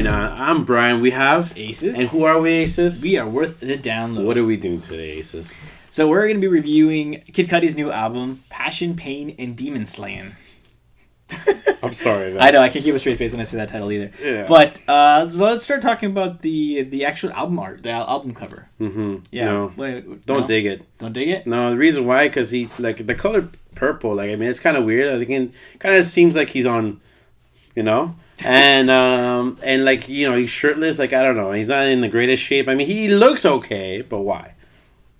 going on? I'm Brian. We have Aces. And who are we, Aces? We are worth the download. What are we doing today, Aces? So we're going to be reviewing Kid Cudi's new album, Passion, Pain, and Demon Slayin. I'm sorry, man. I know, I can't keep a straight face when I say that title either. Yeah. But so let's start talking about the actual album art, the album cover. Mm-hmm. Yeah. No. Don't dig it. Don't dig it? No, the reason why, because he, like, the color purple, like, I mean, it's kind of weird. I think it kind of seems like he's on, you know? And like, you know, he's shirtless. Like, I don't know. He's not in the greatest shape. I mean, he looks okay, but why?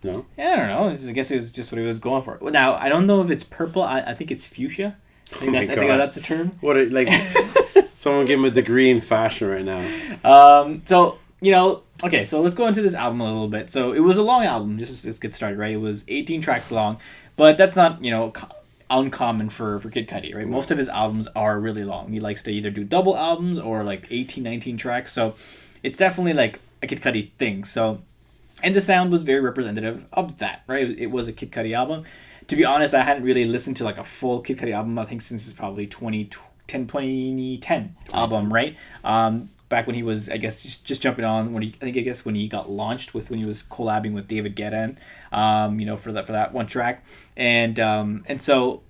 No? Yeah, I don't know. I guess it was just what he was going for. Now, I don't know if it's purple. I think it's fuchsia. I think that's a term. What, like, someone give him a degree in fashion right now. So, you know, okay, so let's go into this album a little bit. So it was a long album. Just get started, right? It was 18 tracks long, but that's not, you know, uncommon for Kid Cudi, right? Most of his albums are really long. He likes to either do double albums or like 18, 19 tracks. So it's definitely like a Kid Cudi thing. So, and the sound was very representative of that, right? It was a Kid Cudi album. To be honest, I hadn't really listened to like a full Kid Cudi album, I think, since it's probably 2010 album, right? Back when he was, I guess, just jumping on when he got launched when he was collabing with David Guetta, you know, for that one track, and so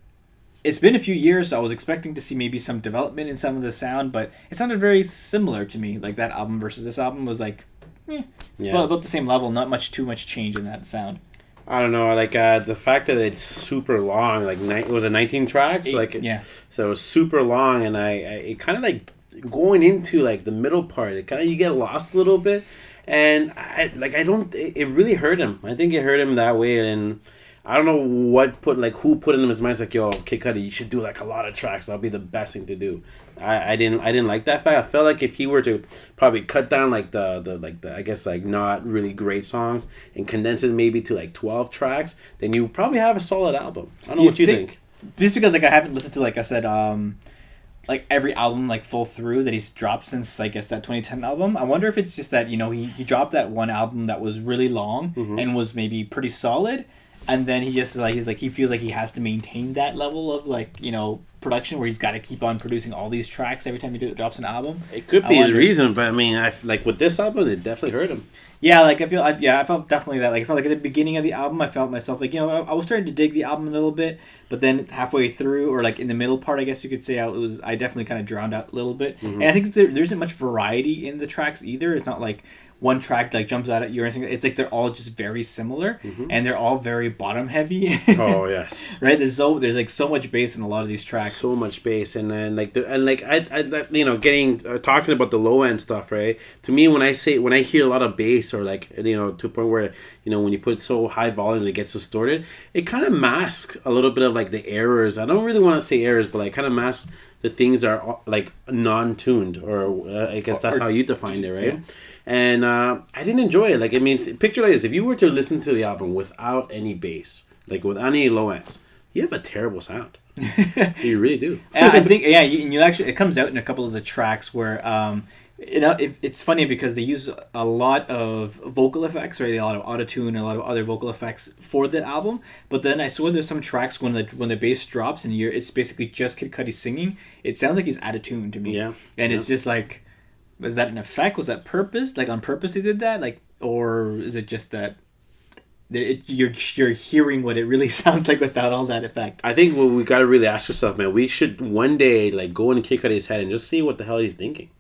it's been a few years, so I was expecting to see maybe some development in some of the sound, but it sounded very similar to me. Like that album versus this album was like, about the same level, not too much change in that sound. I don't know, like the fact that it's super long, like it was 19 tracks, so it was super long, and it kind of like going into like the middle part, it kind of you get lost a little bit, and it really hurt him. I think it hurt him that way, and I don't know who put in his mind, like, yo, Kid Cudi, you should do like a lot of tracks. That'll be the best thing to do. I didn't like that fact. I felt like if he were to probably cut down like the I guess like not really great songs and condense it maybe to like 12 tracks, then you probably have a solid album. I don't know what you think. Just because like I haven't listened to, like I said, like every album like full through that he's dropped since, I guess, that 2010 album. I wonder if it's just that, you know, he dropped that one album that was really long and was maybe pretty solid, and then he just he feels like he has to maintain that level of, like, you know, production where he's got to keep on producing all these tracks every time he drops an album. It could be the reason, but I mean, like with this album, it definitely hurt him. Yeah, like I felt definitely that. Like I felt like at the beginning of the album, I felt myself like, you know, I was starting to dig the album a little bit, but then halfway through, or like in the middle part, I guess you could say, I definitely kind of drowned out a little bit. And I think there isn't much variety in the tracks either. It's not like one track like jumps out at you or anything. It's like they're all just very similar, and they're all very bottom heavy. Oh yes, right. There's like so much bass in a lot of these tracks. So much bass, and then I you know, getting talking about the low end stuff, right? To me, when I hear a lot of bass, or like, you know, to a point where, you know, when you put so high volume it gets distorted, it kind of masks a little bit of like the errors. I don't really want to say errors, but like kind of masks the things that are like non-tuned, or I guess that's how you defined it, right? Yeah. And I didn't enjoy it. Like, I mean, picture like this: if you were to listen to the album without any bass, like without any low ends, you have a terrible sound. You really do. I think, you actually, it comes out in a couple of the tracks where you know, it's funny because they use a lot of vocal effects, right? A lot of autotune and a lot of other vocal effects for the album. But then I swear there's some tracks when the bass drops and it's basically just Kid Cudi singing. It sounds like he's out of tune to me. Yeah. And it's just like, was that an effect? Was that purpose? Like on purpose they did that? Like, or is it just that you're hearing what it really sounds like without all that effect? I think what we got to really ask ourselves, man, we should one day like go into Kid Cudi's head and just see what the hell he's thinking.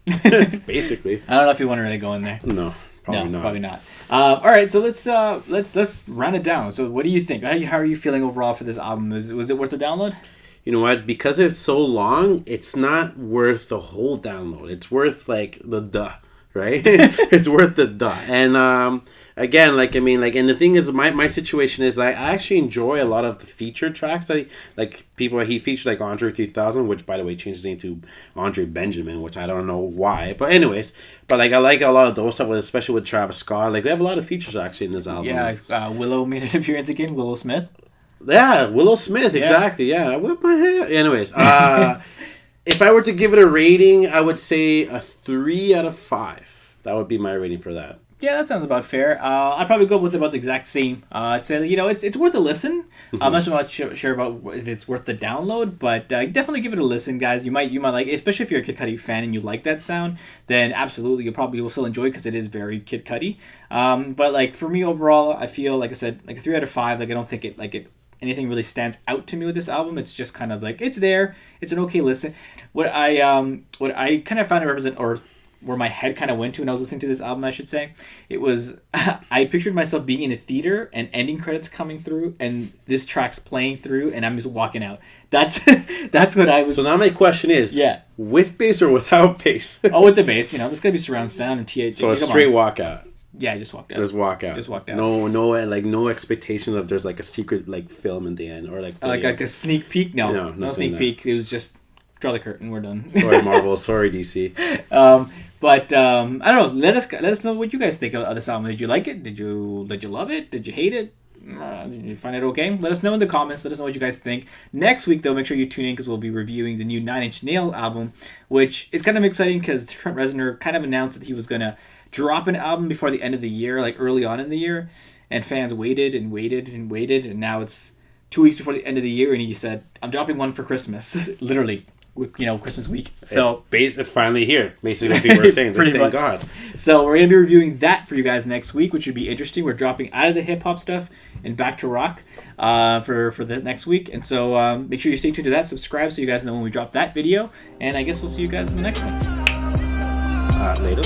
Basically. I don't know if you want to really go in there. No, probably not. All right, so let's round it down. So what do you think? How are you feeling overall for this album? Was it worth a download? You know what? Because it's so long, it's not worth the whole download. It's worth like the right? It's worth the And again, like, I mean, like, and the thing is, my situation is I actually enjoy a lot of the featured tracks that he featured, like Andre 3000, which by the way changed his name to Andre Benjamin, which I don't know why, but anyways, but like I like a lot of those stuff, especially with Travis Scott. Like, we have a lot of features actually in this album. Yeah, Willow made an appearance again. Willow Smith. Yeah, Willow Smith, exactly. Yeah, whip my hair. Anyways, if I were to give it a rating, I would say a 3 out of 5. That would be my rating for that. Yeah, that sounds about fair. I'd probably go with about the exact same. I'd say, it's worth a listen. I'm not so much sure about if it's worth the download, but definitely give it a listen, guys. You might like it, especially if you're a Kid Cudi fan and you like that sound, then absolutely you probably will still enjoy it because it is very Kid Cudi. But like for me overall, I feel like I said, like a 3 out of 5. Like I don't think it anything really stands out to me with this album. It's just kind of like it's there. It's an okay listen. What I kind of found to represent or where my head kind of went to when I was listening to this album, I should say, it was I pictured myself being in a theater and ending credits coming through and this track's playing through and I'm just walking out. That's what I was. So now my question is, with bass or without bass? Oh, with the bass, there's gonna be surround sound and THC. So a straight walkout. Yeah, I just walked out. Just walk out. Just walked out. No expectation of there's like a secret like film in the end or like a sneak peek. No sneak peek. It was just draw the curtain. We're done. Sorry, Marvel. Sorry, DC. But I don't know. Let us know what you guys think of this album. Did you like it? Did you love it? Did you hate it? Did you find it okay? Let us know in the comments. Let us know what you guys think. Next week, though, make sure you tune in because we'll be reviewing the new 9 Inch Nails album, which is kind of exciting because Trent Reznor kind of announced that he was going to drop an album before the end of the year, like early on in the year, and fans waited and waited and waited, and now it's 2 weeks before the end of the year, and he said, "I'm dropping one for Christmas," literally, Christmas week. So it's finally here. Basically, what people are saying. Thank God. So we're gonna be reviewing that for you guys next week, which should be interesting. We're dropping out of the hip hop stuff and back to rock for the next week, and so make sure you stay tuned to that. Subscribe so you guys know when we drop that video, and I guess we'll see you guys in the next one. Later.